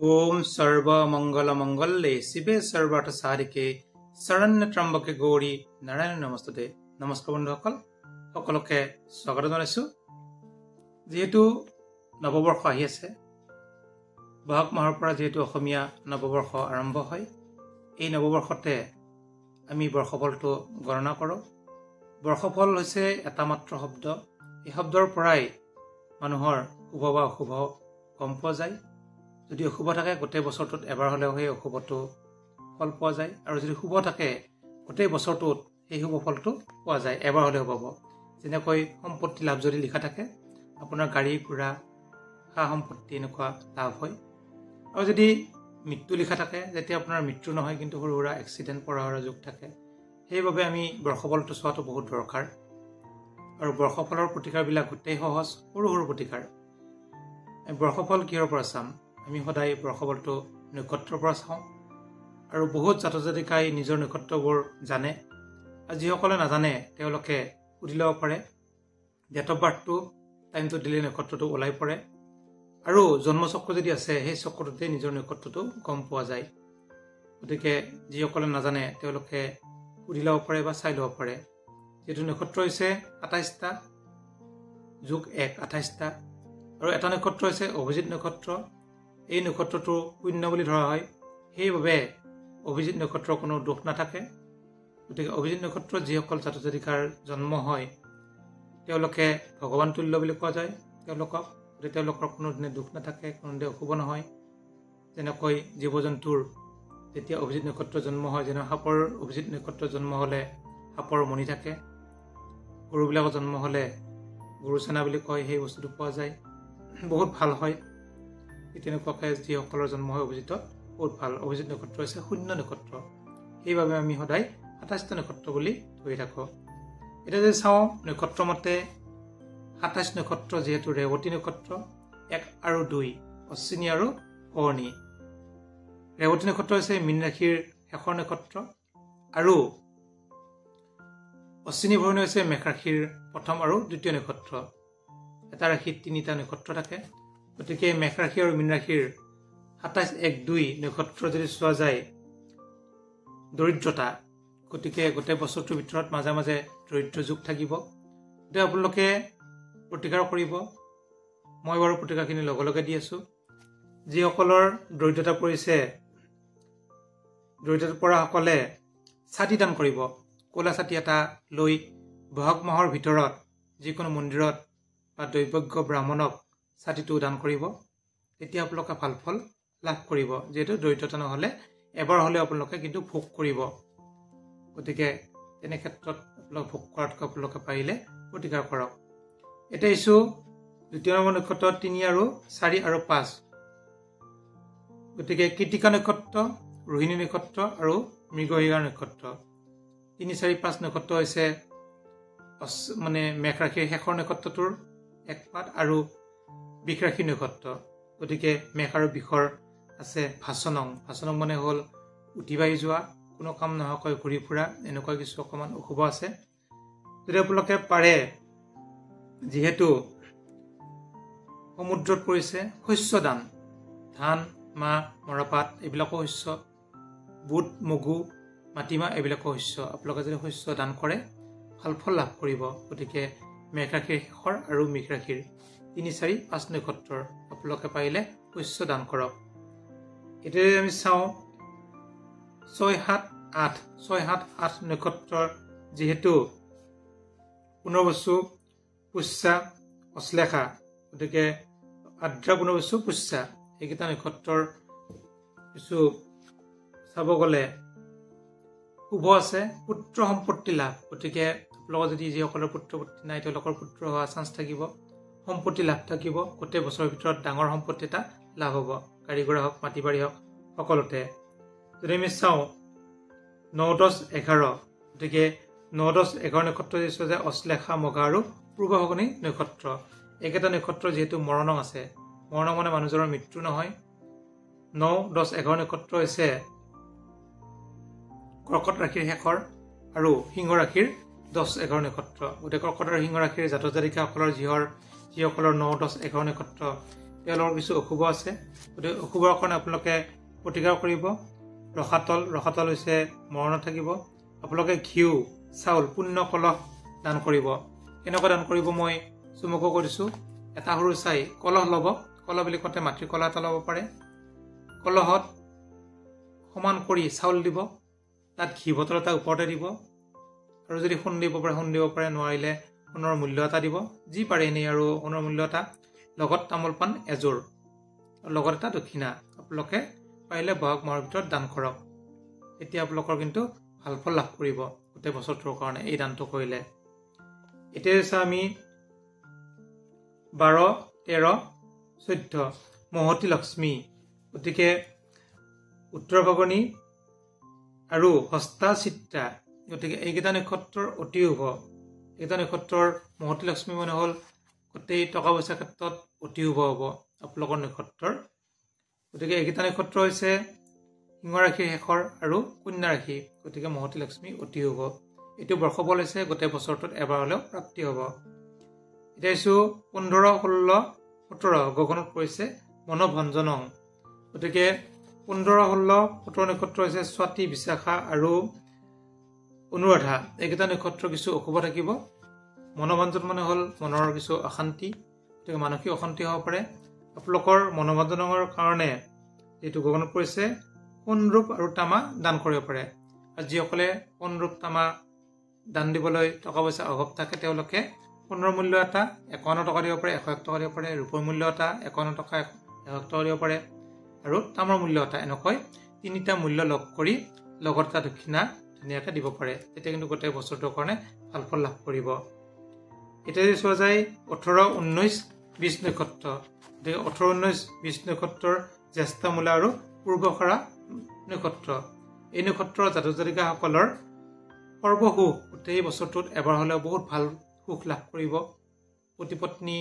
ओम सर्व मंगल मंगल्ये शिवे सर्वार्थ सारिके शरण्य त्रम्बके गौरी नारायण नमस्ते। नमस्कार बंधुসকল, সকলোকে স্বাগত জনাইছো। যেহেতু নৱবৰ্ষ আহি আছে, বহাগ মাহৰ পৰা যেহেতু অসমীয়া নৱবৰ্ষ আৰম্ভ হয়, এই নৱবৰ্ষতে আমি বৰ্ষফলটো গণনা কৰোঁ। বৰ্ষফল হৈছে এটা মাত্ৰ শব্দ। এই শব্দৰ পৰাই মানুহৰ শুভ বা অশুভ গম পোৱা যায়। যদি অশুভ থাকে গোটেই বছৰটোত এবাৰ হ'লেও সেই অশুভটো ফল পোৱা যায়, আৰু যদি শুভ থাকে গোটেই বছৰটোত সেই শুভ ফলটো পোৱা যায়, এবাৰ হ'লেও পাব। যেনেকৈ সম্পত্তি লাভ যদি লিখা থাকে, আপোনাৰ গাড়ী ঘোঁৰা সা সম্পত্তি এনেকুৱা লাভ হয়। আৰু যদি মৃত্যু লিখা থাকে, যেতিয়া আপোনাৰ মৃত্যু নহয় কিন্তু সৰু সুৰা এক্সিডেণ্ট হোৱাৰ যোগ থাকে। সেইবাবে আমি বৰ্ষফলটো চোৱাটো বহুত দৰকাৰ। আৰু বৰ্ষফলৰ প্ৰতিকাৰবিলাক গোটেই সহজ, সৰু সৰু প্ৰতিকাৰ। বৰ্ষফল কিহৰ পৰা চাম? আমি সদায় বৰ্ষফলটো নক্ষত্ৰৰ পৰা চাওঁ, আৰু বহুত জাতক জাতিকাই নিজৰ নক্ষত্ৰবোৰ জানে। আৰু যিসকলে নাজানে তেওঁলোকে সুধি ল'ব পাৰে। ডেট অফ বাৰ্থটো টাইমটো দিলে নক্ষত্ৰটো ওলাই পৰে, আৰু জন্মচক্ৰ যদি আছে সেই চক্ৰটোতে নিজৰ নক্ষত্ৰটো গম পোৱা যায়। গতিকে যিসকলে নাজানে তেওঁলোকে সুধি ল'ব পাৰে বা চাই ল'ব পাৰে। যিহেতু নক্ষত্ৰ হৈছে ২৭টা যোগ ১ ২৮টা, আৰু এটা নক্ষত্ৰ হৈছে অভিজিত নক্ষত্ৰ। এই নক্ষত্ৰটো শূন্য বুলি ধৰা হয়, সেইবাবে অভিজিত নক্ষত্ৰৰ কোনো দোষ নাথাকে। গতিকে অভিজিত নক্ষত্ৰত যিসকল জাতক জাতিকাৰ জন্ম হয় তেওঁলোকে ভগৱান তুল্য বুলি কোৱা যায় তেওঁলোকক। গতিকে তেওঁলোকৰ কোনোদিনে দুখ নাথাকে, কোনোদিনে অশুভ নহয়। যেনেকৈ জীৱ জন্তুৰ যেতিয়া অভিজিত নক্ষত্ৰ জন্ম হয়, যেনে সাপৰ অভিজিত নক্ষত্ৰ জন্ম হ'লে সাপৰ মণি থাকে। গৰুবিলাকৰ জন্ম হ'লে গৰু চেনা বুলি কয়, সেই বস্তুটো পোৱা যায়, বহুত ভাল হয়। তেনেকুৱাকৈ যিসকলৰ জন্ম হয় অভিজিতত বহুত ভাল। অভিজিত নক্ষত্ৰ হৈছে শূন্য নক্ষত্ৰ, সেইবাবে আমি সদায় ২৭টা নক্ষত্ৰ বুলি ধৰি থাকোঁ। এতিয়া যদি চাওঁ নক্ষত্ৰ মতে ২৭ নক্ষত্ৰ যিহেতু ৰেৱতী নক্ষত্ৰ ১ আৰু ২, অশ্বিনী আৰু ভৰণী। ৰেৱতী নক্ষত্ৰ হৈছে মীন ৰাশিৰ শেষৰ নক্ষত্ৰ, আৰু অশ্বিনী ভৰণী হৈছে মেষ ৰাশিৰ প্ৰথম আৰু দ্বিতীয় নক্ষত্ৰ। এটা ৰাশিত ৩টা নক্ষত্ৰ থাকে। গতিকে মেষ ৰাশি আৰু মীন ৰাশিৰ ২৭, ১, ২ নক্ষত্ৰ যদি চোৱা যায়, দৰিদ্ৰতা। গতিকে গোটেই বছৰটোৰ ভিতৰত মাজে মাজে দৰিদ্ৰ যুগ থাকিব। গতিকে আপোনালোকে প্ৰতিকাৰ কৰিব। মই বাৰু প্ৰতিকাৰখিনি লগে লগে দি আছোঁ। যিসকলৰ দৰিদ্ৰতা পৰিছে, দৰিদ্ৰতা পৰাসকলে ছাতি দান কৰিব। ক'লা ছাতি এটা লৈ বহাগ মাহৰ ভিতৰত যিকোনো মন্দিৰত বা দৈৱজ্ঞ ব্ৰাহ্মণক ছাতিটো দান কৰিব। তেতিয়া আপোনালোকে ভাল ফল লাভ কৰিব। যিহেতু দৰিদ্ৰতা নহ'লে এবাৰ হ'লেও আপোনালোকে কিন্তু ভোগ কৰিব। গতিকে তেনে ক্ষেত্ৰত আপোনালোকে ভোগ কৰাতকৈ আপোনালোকে পাৰিলে প্ৰতিকাৰ কৰক। এতিয়া ইছ্যু দ্বিতীয় নম্বৰ নক্ষত্ৰ ৩ আৰু ৪ আৰু ৫। গতিকে কৃতিকা নক্ষত্ৰ, ৰোহিণী নক্ষত্ৰ আৰু মৃগশিৰা নক্ষত্ৰ। ৩, ৪, ৫ নক্ষত্ৰ হৈছে মেষ ৰাশিৰ শেষৰ নক্ষত্ৰটোৰ এক পাত, আৰু বৃষ ৰাশি নক্ষত্ৰ। গতিকে মেষ আৰু বৃষৰ আছে ভাচনং। ভাচনং মানে হ'ল উঠি বাঢ়ি যোৱা, কোনো কাম নোহোৱাকৈ ঘূৰি ফুৰা, এনেকুৱা কিছু অকণমান অশুভ আছে। যদি আপোনালোকে পাৰে, যিহেতু সমুদ্ৰত পৰিছে, শস্য দান, ধান, মাহ, মৰাপাট এইবিলাকো শস্য, বুট, মগু, মাটিমাহ এইবিলাকো শস্য। আপোনালোকে যদি শস্য দান কৰে ভাল ফল লাভ কৰিব। গতিকে মেষ ৰাশিৰ শেষৰ আৰু মৃগ ৰাশিৰ ৩, ৪, ৫ নক্ষত্ৰৰ আপোনালোকে পাৰিলে শস্য দান কৰক। এতিয়া আমি চাওঁ ৬, ৭, ৮। ৬, ৭, ৮ নক্ষত্ৰৰ যিহেতু পুনৰ্বসু, পুষ্যা, অশ্লেষা, গতিকে আদ্ৰা, পুনৰ্বসু, পুষ্যা এইকেইটা নক্ষত্ৰৰ কিছু চাব গ'লে শুভ আছে। পুত্ৰ সম্পত্তি লাভ। গতিকে আপোনালোকৰ যদি যিসকলৰ পুত্ৰ পুত্ৰী নাই তেওঁলোকৰ পুত্ৰ হোৱা চান্স থাকিব, সম্পত্তি লাভ থাকিব। গোটেই বছৰৰ ভিতৰত ডাঙৰ সম্পত্তি এটা লাভ হ'ব, গাড়ী ঘোঁৰা হওক, মাটি বাৰী হওক, সকলোতে। যদি আমি চাওঁ ৯, ১০, ১১, গতিকে ৯, ১০, ১১ নক্ষত্ৰ যি চোৱা যায় অশ্লেষা, মঘা আৰু পূৰ্ব ফাগুনী নক্ষত্ৰ। এইকেইটা নক্ষত্ৰ যিহেতু মৰণং আছে, মৰণং মানে মানুহজনৰ মৃত্যু নহয়। ৯, ১০, ১১ নক্ষত্ৰ হৈছে কৰ্কট ৰাশিৰ শেষৰ আৰু সিংহ ৰাশিৰ ১০, ১১ নক্ষত্ৰ। গতিকে কৰ্কট আৰু সিংহ ৰাশিৰ জাতক জাতিকাসকলৰ যিসকলৰ ৯, ১০, ১১ নক্ষত্ৰ তেওঁলোকৰ কিছু অশুভ আছে। গতিকে অশুভৰ কাৰণে আপোনালোকে প্ৰতিকাৰ কৰিব। ৰসাতল হৈছে মৰণত থাকিব। আপোনালোকে ঘিউ চাউল পুণ্য কলহ দান কৰিব। কেনেকুৱা দান কৰিব মই চমুকৈ কৈ দিছোঁ। এটা সৰু চাই কলহ ল'ব। কলহ বুলি কওঁতে মাটিৰ কলহ এটা ল'ব পাৰে। কলহত সমান কৰি চাউল দিব, তাত ঘি বটল এটা ওপৰতে দিব, আৰু যদি সোণ দিব পাৰে, নোৱাৰিলে সোণৰ মূল্য এটা দিব, যি পাৰে এনেই আৰু সোণৰ মূল্য এটা, লগত তামোল পাণ এযোৰ, লগত এটা দক্ষিণা আপোনালোকে পাৰিলে বহাগ মাহৰ ভিতৰত দান কৰক। এতিয়া আপোনালোকৰ কিন্তু ভাল ফল লাভ কৰিব গোটেই বছৰটোৰ কাৰণে এই দানটো কৰিলে। এতিয়া হৈছে আমি 12, 13, 14 মহতী লক্ষ্মী। গতিকে উত্তৰ ফাগুনী আৰু হস্তা চিত্ৰা, গতিকে এইকেইটা নক্ষত্ৰৰ অতি শুভ। এইকেইটা নক্ষত্ৰৰ মহতী লক্ষ্মী মানে হ'ল গোটেই টকা পইচাৰ ক্ষেত্ৰত অতি শুভ হ'ব আপোনালোকৰ নক্ষত্ৰৰ। গতিকে এইকেইটা নক্ষত্ৰ হৈছে সিংহ ৰাশিৰ শেষৰ আৰু কন্যা ৰাশি। গতিকে মহতী লক্ষ্মী অতি শুভ। এইটো বৰ্ষফল হৈছে গোটেই বছৰটোত এবাৰ হ'লেও প্ৰাপ্তি হ'ব। এতিয়া হৈছোঁ 15, 16, 17 গগনত পৰিছে মনোভঞ্জনং। গতিকে 15, 16, 17 নক্ষত্ৰ হৈছে স্বাতী, বিশাখা আৰু অনুৰাধা। এইকেইটা নক্ষত্ৰ কিছু অশুভ থাকিব। মনোভঞ্জন মানে হ'ল মনৰ কিছু অশান্তি, গতিকে মানসিক অশান্তি হ'ব পাৰে। আপোনালোকৰ মনোভঞ্জনৰ কাৰণে যিটো গগনত পৰিছে সোণৰূপ আৰু তামা দান কৰিব পাৰে। আৰু যিসকলে সোণৰূপ তামা দান দিবলৈ টকা পইচা অভাৱ থাকে তেওঁলোকে সোণৰ মূল্য এটা 51 টকা দিব পাৰে, 101 টকা দিব পাৰে, ৰূপৰ মূল্য এটা 51 টকা, 101 টকা দিব পাৰে, আৰু তামৰ মূল্য এটা, এনেকৈ 3টা মূল্য লগ কৰি লগত এটা দক্ষিণা ধুনীয়াকৈ দিব পাৰে। তেতিয়া কিন্তু গোটেই বছৰটোৰ কাৰণে ভাল ফল লাভ কৰিব। এতিয়া যদি চোৱা যায় 18, 19, 20 নক্ষত্ৰ। গতিকে 18, 19, 20 নক্ষত্ৰৰ জ্যেষ্ঠ মূলা আৰু পূৰ্বখৰা নক্ষত্ৰ। এই নক্ষত্ৰৰ জাতক জাতিকাসকলৰ সৰ্বসুখ গোটেই বছৰটোত এবাৰ হ'লেও বহুত ভাল সুখ লাভ কৰিব। পতি-পত্নী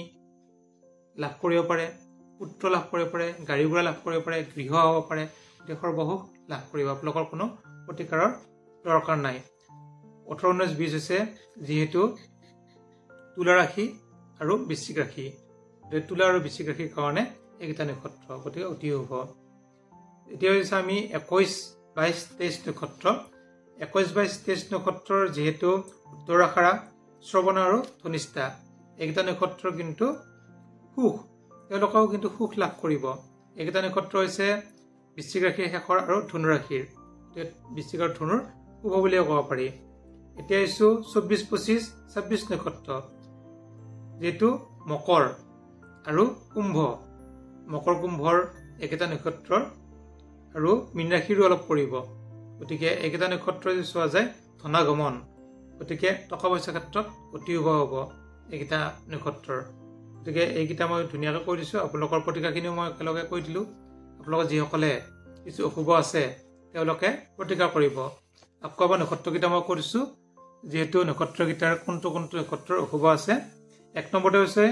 লাভ কৰিব পাৰে, পুত্ৰ লাভ কৰিব পাৰে, গাড়ী ঘোঁৰা লাভ কৰিব পাৰে, গৃহ হ'ব পাৰে, গতিকে সৰ্বসুখ লাভ কৰিব। আপোনালোকৰ কোনো প্ৰতিকাৰৰ দৰকাৰ নাই। 18, 19, 20 হৈছে যিহেতু তুলা ৰাশি আৰু বৃশ্চিক ৰাশি। তুলা আৰু বৃশ্চিক ৰাশিৰ কাৰণে এইকেইটা নক্ষত্ৰ, গতিকে অতি শুভ। এতিয়া হৈছে আমি 21, 22, 23 নক্ষত্ৰ। 21, 22, 23 নক্ষত্ৰৰ যিহেতু উত্তৰাষাঢ়া, শ্ৰৱণ আৰু ধনিষ্ঠা, এইকেইটা নক্ষত্ৰ কিন্তু সুখ, তেওঁলোকেও কিন্তু সুখ লাভ কৰিব। এইকেইটা নক্ষত্ৰ হৈছে বৃশ্চিক ৰাশিৰ শেষৰ আৰু ধনু ৰাশিৰ। বৃশ্চিক আৰু ধনুৰ শুভ বুলিও ক'ব পাৰি। এতিয়া আহিছোঁ 24, 25, 26 নক্ষত্ৰ, যিহেতু মকৰ আৰু কুম্ভ। মকৰ কুম্ভৰ এইকেইটা নক্ষত্ৰৰ আৰু মীন ৰাশিৰো অলপ পৰিব। গতিকে এইকেইটা নক্ষত্ৰ যদি চোৱা যায় ধনাগমন, গতিকে টকা পইচাৰ ক্ষেত্ৰত অতি শুভ হ'ব এইকেইটা নক্ষত্ৰৰ। গতিকে এইকেইটা মই ধুনীয়াকৈ কৈ দিছোঁ। আপোনালোকৰ প্ৰতিকাৰখিনিও মই একেলগে কৈ দিলোঁ। আপোনালোকৰ যিসকলে কিছু অশুভ আছে তেওঁলোকে প্ৰতিকাৰ কৰিব। আকৌ এবাৰ নক্ষত্ৰকেইটা মই কৈ দিছোঁ, যিহেতু নক্ষত্ৰকেইটাৰ কোনটো নক্ষত্ৰৰ অশুভ আছে। 1 নম্বৰতে হৈছে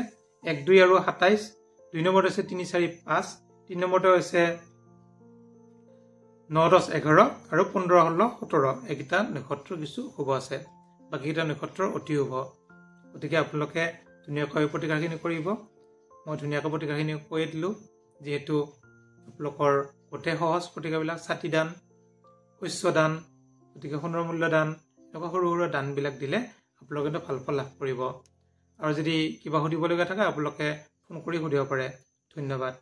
1, 2 আৰু 27, 2 নম্বৰতে হৈছে 3, 4, 5, 3 নম্বৰতে হৈছে 9, 10, 11 আৰু 15, 16, 17। এইকেইটা নক্ষত্ৰৰ কিছু শুভ আছে, বাকীকেইটা নক্ষত্ৰৰ অতি শুভ। গতিকে আপোনালোকে ধুনীয়াকৈ প্ৰতিকাৰখিনি কৰিব। মই ধুনীয়াকৈ প্ৰতিকাৰখিনি কৈ দিলোঁ। যিহেতু আপোনালোকৰ গোটেই সহজ প্ৰতিকাৰবিলাক, ছাতি দান, শস্য দান, গতিকে সোণৰ মূল্য দান, এনেকুৱা সৰু সৰু দানবিলাক দিলে আপোনালোকে কিন্তু ভাল ফল লাভ কৰিব। আৰু যদি কিবা সুধিবলগীয়া থাকে আপোনালোকে ফোন কৰি সুধিব পাৰে। ধন্যবাদ।